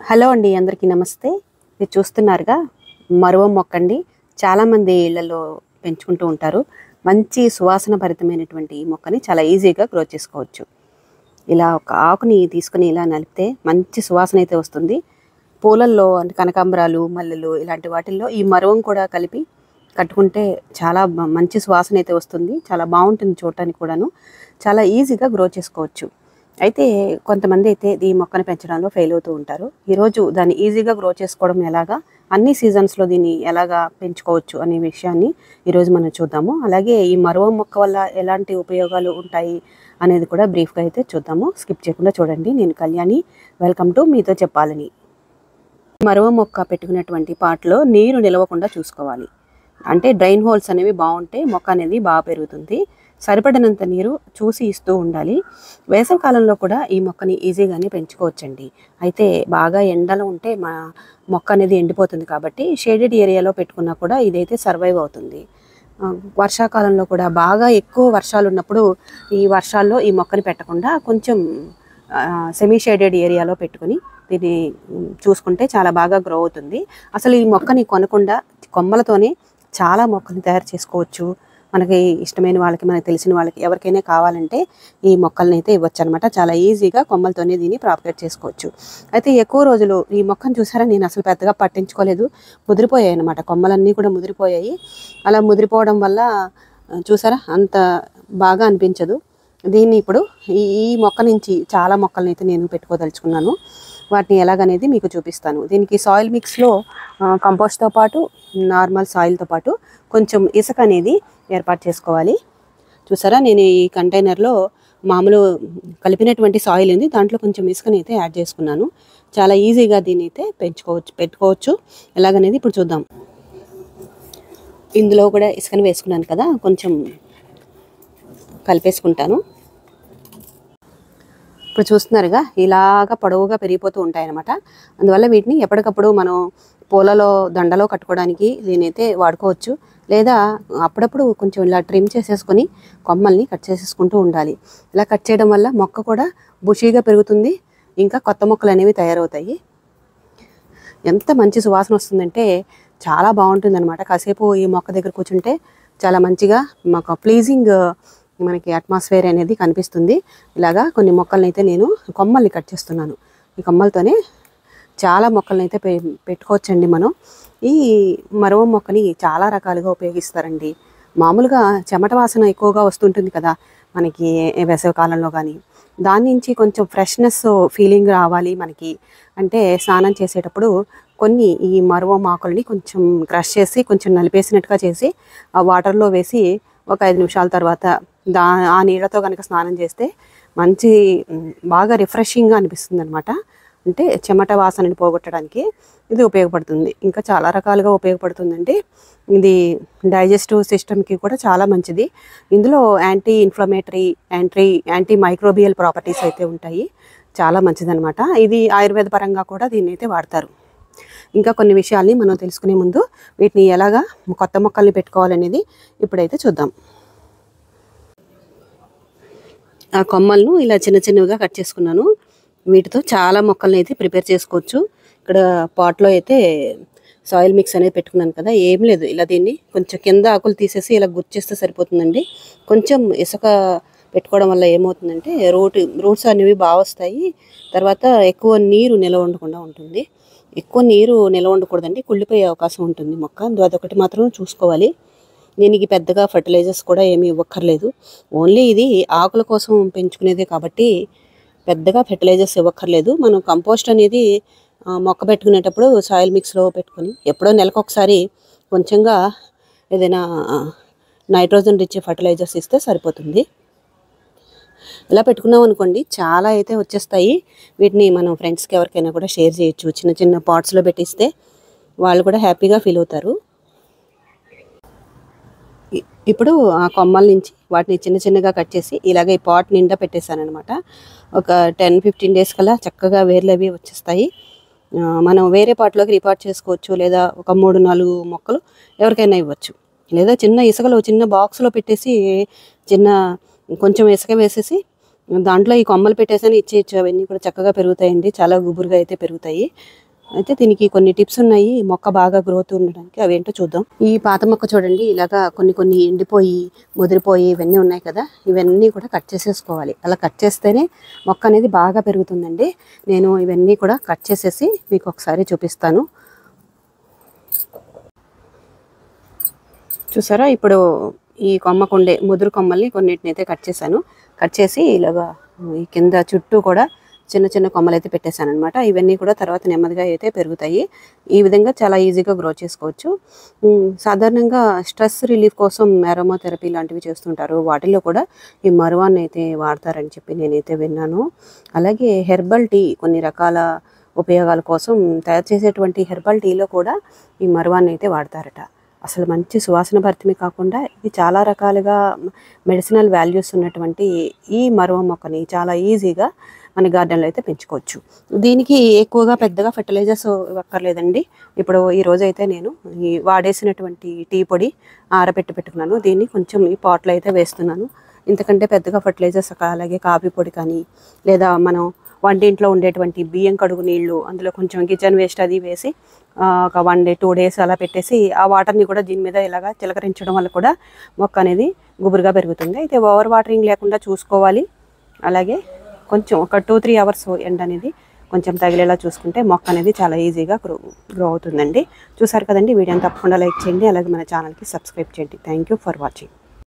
Hello అండి, అందరికీ నమస్తే. మీరు చూస్తున్నారుగా మరువ మొక్క అండి. చాలామంది ఇళ్లలో పెంచుకుంటూ ఉంటారు. మంచి సువాసన భరితమైనటువంటి ఈ మొక్కని చాలా ఈజీగా గ్రో చేసుకోవచ్చు. ఇలా ఒక ఆకుని తీసుకుని ఇలా నలిపితే మంచి సువాసన అయితే వస్తుంది. పూలల్లో అంటే కనకాంబరాలు, మల్లెలు ఇలాంటి వాటిల్లో ఈ మరువం కూడా కలిపి కట్టుకుంటే చాలా మంచి సువాసన అయితే వస్తుంది. చాలా బాగుంటుంది చూడటానికి కూడాను. చాలా ఈజీగా గ్రో చేసుకోవచ్చు. అయితే కొంతమంది అయితే ఈ మొక్కను పెంచడంలో ఫెయిల్ అవుతూ ఉంటారు. ఈరోజు దాన్ని ఈజీగా గ్రో చేసుకోవడం ఎలాగా, అన్ని సీజన్స్లో దీన్ని ఎలాగా పెంచుకోవచ్చు అనే విషయాన్ని ఈరోజు మనం చూద్దాము. అలాగే ఈ మరువ మొక్క వల్ల ఎలాంటి ఉపయోగాలు ఉంటాయి అనేది కూడా బ్రీఫ్గా అయితే చూద్దాము. స్కిప్ చేయకుండా చూడండి. నేను కళ్యాణి, వెల్కమ్ టు మీతో చెప్పాలని. మరువ మొక్క పెట్టుకున్నటువంటి పాట్లో నీరు నిలవకుండా చూసుకోవాలి. అంటే డ్రైన్ హోల్స్ అనేవి బాగుంటే మొక్క అనేది బాగా పెరుగుతుంది. సరిపడినంత నీరు చూసి ఇస్తూ ఉండాలి. వేసవి కాలంలో కూడా ఈ మొక్కని ఈజీగానే పెంచుకోవచ్చండి. అయితే బాగా ఎండలు ఉంటే మా మొక్క అనేది ఎండిపోతుంది కాబట్టి షేడెడ్ ఏరియాలో పెట్టుకున్నా కూడా ఇదైతే సర్వైవ్ అవుతుంది. వర్షాకాలంలో కూడా బాగా ఎక్కువ వర్షాలు ఉన్నప్పుడు ఈ వర్షాల్లో ఈ మొక్కని పెట్టకుండా కొంచెం సెమీ షేడెడ్ ఏరియాలో పెట్టుకుని దీన్ని చూసుకుంటే చాలా బాగా గ్రో అవుతుంది. అసలు ఈ మొక్కని కొనకుండా కొమ్మలతోనే చాలా మొక్కని తయారు చేసుకోవచ్చు. మనకి ఇష్టమైన వాళ్ళకి, మనకి తెలిసిన వాళ్ళకి ఎవరికైనా కావాలంటే ఈ మొక్కల్ని అయితే ఇవ్వచ్చు అనమాట. చాలా ఈజీగా కొమ్మలతోనే దీన్ని ప్రాపగేట్ చేసుకోవచ్చు. అయితే ఎక్కువ రోజులు ఈ మొక్కను చూసారా, నేను అసలు పెద్దగా పట్టించుకోలేదు. ముదిరిపోయాయి అనమాట, కొమ్మలన్నీ కూడా ముదిరిపోయాయి. అలా ముదిరిపోవడం వల్ల చూసారా అంత బాగా అనిపించదు. దీన్ని ఇప్పుడు ఈ మొక్క నుంచి చాలా మొక్కల్ని అయితే నేను పెట్టుకోదలుచుకున్నాను. వాటిని ఎలాగనేది మీకు చూపిస్తాను. దీనికి సాయిల్ మిక్స్లో కంపోస్ట్తో పాటు నార్మల్ సాయిల్తో పాటు కొంచెం ఇసుక అనేది ఏర్పాటు చేసుకోవాలి. చూసారా, నేను ఈ కంటైనర్లో మామూలు కలిపినటువంటి సాయిల్ ఉంది, దాంట్లో కొంచెం ఇసుకని అయితే యాడ్ చేసుకున్నాను. చాలా ఈజీగా దీన్ని అయితే పెట్టుకోవచ్చు. ఎలాగనేది ఇప్పుడు చూద్దాం. ఇందులో కూడా ఇసుకని వేసుకున్నాను కదా, కొంచెం కలిపేసుకుంటాను. ఇప్పుడు చూస్తున్నారుగా ఇలాగా పొడవుగా పెరిగిపోతూ ఉంటాయన్నమాట. అందువల్ల వీటిని ఎప్పటికప్పుడు మనం పూలలో దండలో కట్టుకోవడానికి దీనైతే వాడుకోవచ్చు. లేదా అప్పుడప్పుడు కొంచెం ఇలా ట్రిమ్ చేసేసుకొని కొమ్మల్ని కట్ చేసేసుకుంటూ ఉండాలి. ఇలా కట్ చేయడం వల్ల మొక్క కూడా బుషీగా పెరుగుతుంది. ఇంకా కొత్త మొక్కలు అనేవి తయారవుతాయి. ఎంత మంచి సువాసన వస్తుందంటే చాలా బాగుంటుంది అనమాట. కాసేపు ఈ మొక్క దగ్గర కూర్చుంటే చాలా మంచిగా మాకు ప్లీజింగ్ మనకి అట్మాస్ఫియర్ అనేది కనిపిస్తుంది. ఇలాగా కొన్ని మొక్కల్ని అయితే నేను కొమ్మల్ని కట్ చేస్తున్నాను. ఈ కొమ్మలతోనే చాలా మొక్కల్ని అయితే పెట్టుకోవచ్చండి. మనం ఈ మరువ మొక్కని చాలా రకాలుగా ఉపయోగిస్తారండి. మామూలుగా చెమట వాసన ఎక్కువగా వస్తుంటుంది కదా మనకి వేసవి కాలంలో, కానీ దాని నుంచి కొంచెం ఫ్రెష్నెస్ ఫీలింగ్ రావాలి మనకి అంటే స్నానం చేసేటప్పుడు కొన్ని ఈ మరువ ఆకుల్ని కొంచెం క్రష్ చేసి కొంచెం నలిపేసినట్టుగా చేసి ఆ వాటర్లో వేసి ఒక 5 నిమిషాల తర్వాత ఆ నీళ్ళతో కనుక స్నానం చేస్తే మంచి బాగా రిఫ్రెషింగ్గా అనిపిస్తుంది అనమాట. అంటే చెమట వాసనని పోగొట్టడానికి ఇది ఉపయోగపడుతుంది. ఇంకా చాలా రకాలుగా ఉపయోగపడుతుందండి. ఇది డైజెస్టివ్ సిస్టమ్కి కూడా చాలా మంచిది. ఇందులో anti inflammatory, anti microbial properties అయితే ఉంటాయి. చాలా మంచిదనమాట. ఇది ఆయుర్వేద పరంగా కూడా దీన్ని అయితే వాడతారు. ఇంకా కొన్ని విషయాల్ని మనం తెలుసుకునే ముందు వీటిని ఎలాగా కొత్త మొక్కల్ని పెట్టుకోవాలనేది ఇప్పుడైతే చూద్దాం. ఆ కొమ్మలను ఇలా చిన్న చిన్నవిగా కట్ చేసుకున్నాను. వీటితో చాలా మొక్కల్ని అయితే ప్రిపేర్ చేసుకోవచ్చు. ఇక్కడ పాట్లో అయితే సాయిల్ మిక్స్ అనేది పెట్టుకున్నాను కదా, ఏం లేదు, ఇలా దీన్ని కొంచెం కింద ఆకులు తీసేసి ఇలా గుర్చేస్తే సరిపోతుందండి. కొంచెం ఇసుక పెట్టుకోవడం వల్ల ఏమవుతుందంటే రూట్స్ అనేవి బాగా వస్తాయి. తర్వాత ఎక్కువ నీరు నిల్వ ఉండకుండా ఉంటుంది. ఎక్కువ నీరు నిల్వ ఉండకూడదండి, కుళ్ళిపోయే అవకాశం ఉంటుంది మొక్క. అదొకటి మాత్రం చూసుకోవాలి. దీనికి పెద్దగా ఫర్టిలైజర్స్ కూడా ఏమీ ఇవ్వక్కర్లేదు. ఓన్లీ ఇది ఆకుల కోసం పెంచుకునేదే కాబట్టి పెద్దగా ఫర్టిలైజర్స్ ఇవ్వక్కర్లేదు. మనం కంపోస్ట్ అనేది మొక్క పెట్టుకునేటప్పుడు సాయిల్ మిక్స్లో పెట్టుకొని ఎప్పుడో నెలకొకసారి కొంచెంగా ఏదైనా నైట్రోజన్ రిచ్ ఫర్టిలైజర్స్ ఇస్తే సరిపోతుంది. ఇలా పెట్టుకున్నాం అనుకోండి చాలా అయితే వచ్చేస్తాయి. వీటిని మనం ఫ్రెండ్స్కి ఎవరికైనా కూడా షేర్ చేయొచ్చు. చిన్న చిన్న పాట్స్లో పెట్టిస్తే వాళ్ళు కూడా హ్యాపీగా ఫీల్ అవుతారు. ఇప్పుడు ఆ కొమ్మల నుంచి వాటిని చిన్న చిన్నగా కట్ చేసి ఇలాగ ఈ పాట్ నిండా పెట్టేశాను అనమాట. ఒక 10-15 డేస్ కల్లా చక్కగా వేర్లు అవి వచ్చేస్తాయి. మనం వేరే పాట్లోకి రీపాట్ చేసుకోవచ్చు. లేదా ఒక 3-4 మొక్కలు ఎవరికైనా ఇవ్వచ్చు. లేదా చిన్న ఇసుకలో చిన్న బాక్స్లో పెట్టేసి కొంచెం ఇసుక వేసేసి దాంట్లో ఈ కొమ్మలు పెట్టేసాను ఇచ్చేయచ్చు, అవన్నీ కూడా చక్కగా పెరుగుతాయండి, చాలా గుబురుగా అయితే పెరుగుతాయి. అయితే దీనికి కొన్ని టిప్స్ ఉన్నాయి మొక్క బాగా గ్రోత్ ఉండడానికి, అవేంటో చూద్దాం. ఈ పాత మొక్క చూడండి, ఇలాగా కొన్ని ఎండిపోయి ముదిరిపోయి ఇవన్నీ ఉన్నాయి కదా, ఇవన్నీ కూడా కట్ చేసేసుకోవాలి. అలా కట్ చేస్తేనే మొక్క అనేది బాగా పెరుగుతుందండి. నేను ఇవన్నీ కూడా కట్ చేసేసి మీకు ఒకసారి చూపిస్తాను. చూసారా, ఇప్పుడు ఈ కొమ్మకుండే ముదురు కొమ్మల్ని కొన్నిటిని అయితే కట్ చేశాను. కట్ చేసి ఇలాగా ఈ కింద చుట్టూ కూడా చిన్న కొమ్మలు అయితే పెట్టేశాను అనమాట. ఇవన్నీ కూడా తర్వాత నెమ్మదిగా అయితే పెరుగుతాయి. ఈ విధంగా చాలా ఈజీగా గ్రో చేసుకోవచ్చు. సాధారణంగా స్ట్రెస్ రిలీఫ్ కోసం అరోమాథెరపీ లాంటివి చేస్తుంటారు. వాటిల్లో కూడా ఈ మరువాన్ని అయితే వాడతారని చెప్పి నేనైతే విన్నాను. అలాగే హెర్బల్ టీ కొన్ని రకాల ఉపయోగాల కోసం తయారు చేసేటువంటి హెర్బల్ టీలో కూడా ఈ మరువాన్ని అయితే వాడతారట. అసలు మంచి సువాసన భరితమే కాకుండా ఇది చాలా రకాలుగా మెడిసినల్ వాల్యూస్ ఉన్నటువంటి ఈ మరువ మొక్కని చాలా ఈజీగా మన గార్డెన్లో అయితే పెంచుకోవచ్చు. దీనికి ఎక్కువగా పెద్దగా ఫెర్టిలైజర్స్ ఇవ్వక్కర్లేదండి. ఇప్పుడు ఈ రోజు అయితే నేను ఈ వాడేసినటువంటి టీ పొడి పెట్టుకున్నాను. దీన్ని కొంచెం ఈ పాట్లో అయితే వేస్తున్నాను. ఇంతకంటే పెద్దగా ఫెర్టిలైజర్స్ అలాగే కాఫీ పొడి కానీ లేదా మనం వంటింట్లో ఉండేటువంటి బియ్యం కడుగు నీళ్లు, అందులో కొంచెం కిచెన్ వేస్ట్ అది వేసి ఒక 1 day 2 days అలా పెట్టేసి ఆ వాటర్ని కూడా దీని మీద ఇలాగా చిలకరించడం వల్ల కూడా మొక్క అనేది గుబురుగా పెరుగుతుంది. అయితే ఓవర్ వాటరింగ్ లేకుండా చూసుకోవాలి. అలాగే కొంచెం ఒక 2-3 hours ఎండ అనేది కొంచెం తగిలేలా చూసుకుంటే మొక్క అనేది చాలా ఈజీగా గ్రో అవుతుందండి. చూసారు కదండి, వీడియోని తప్పకుండా లైక్ చేయండి, అలాగే మన ఛానల్కి సబ్స్క్రైబ్ చేయండి. Thank you for watching.